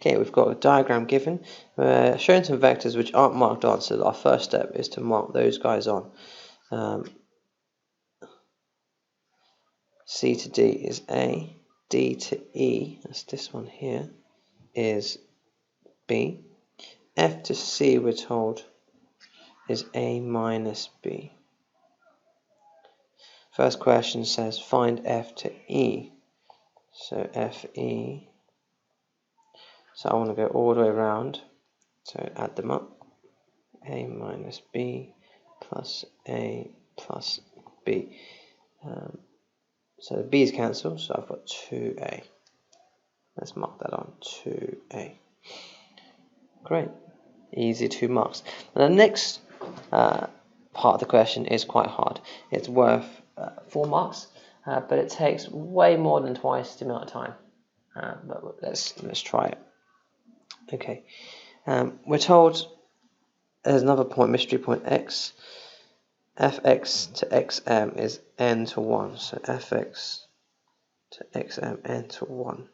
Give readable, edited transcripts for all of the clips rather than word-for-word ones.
Okay, we've got a diagram given. We're showing some vectors which aren't marked on, so our first step is to mark those guys on. C to D is A, D to E, that's this one here, is B. F to C, we're told, is A minus B. First question says find F to E. So FE. So I want to go all the way around. So add them up. A minus B plus A plus B. So the B's cancel, so I've got 2A. Let's mark that on, 2A. Great, easy 2 marks. Now the next part of the question is quite hard. It's worth 4 marks, but it takes way more than twice the amount of time. But let's try it. Okay, we're told there's another point, mystery point x. Fx to xm is n to 1, so fx to xm n to 1.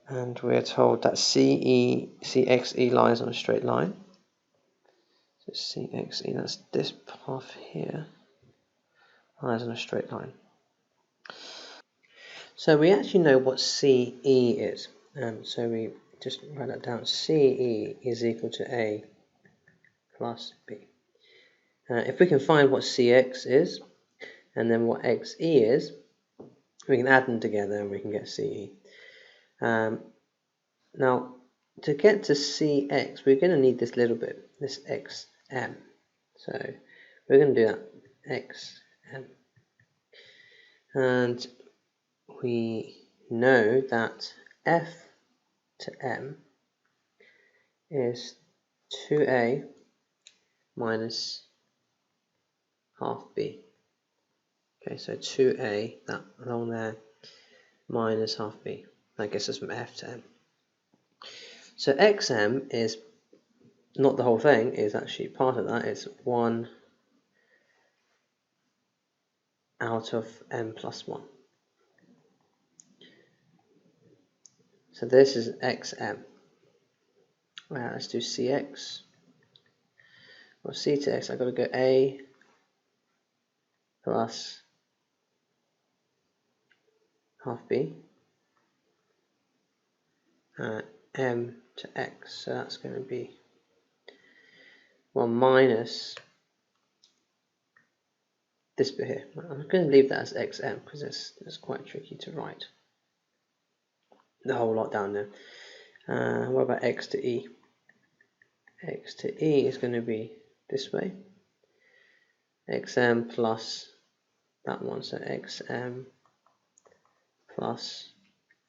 And we're told that CXE lies on a straight line. So CXE, that's this path here, lies on a straight line. So we actually know what CE is. So we just write that down. CE is equal to A plus B. If we can find what CX is, and then what XE is, we can add them together and we can get CE. Now, to get to CX, we're going to need this little bit, this XM. So we're going to do that, XM. And we know that F to M is 2A minus half B. Okay, so 2A, that along there, minus half B. That gets us from F to M. So XM is not the whole thing, is actually part of that. It's 1 out of M plus 1. So this is XM. Well, let's do CX. Well, C to X, I've got to go A plus half B. M to X, so that's going to be 1 minus this bit here. I'm going to leave that as XM because it's quite tricky to write the whole lot down there. What about X to E? X to E is going to be this way. XM plus that one, so XM plus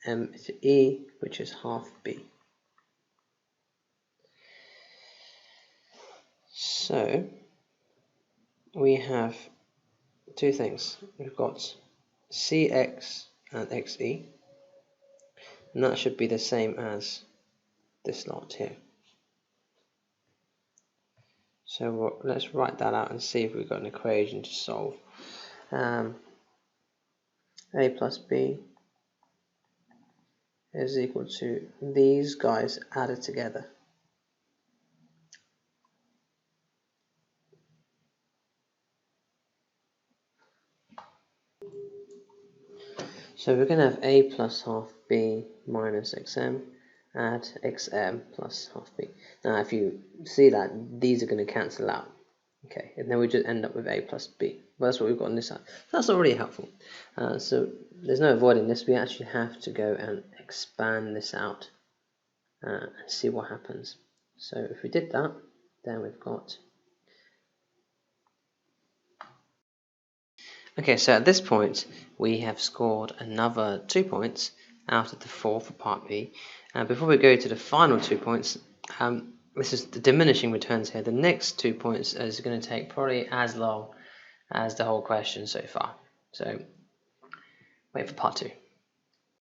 M to E, which is half B. So we have two things. We've got CX and XE, and that should be the same as this lot here. So let's write that out and see if we've got an equation to solve. A plus B is equal to these guys added together. So we're going to have A plus half B minus XM, add XM plus half B. Now if you see that, these are going to cancel out. Okay, and then we just end up with A plus B. Well, that's what we've got on this side. That's not really helpful. So there's no avoiding this. We actually have to go and expand this out and see what happens. So if we did that, then we've got... Okay, so at this point, we have scored another 2 points out of the 4 for part B. Before we go to the final 2 points, this is the diminishing returns here. The next 2 points is going to take probably as long as the whole question so far. So wait for part 2.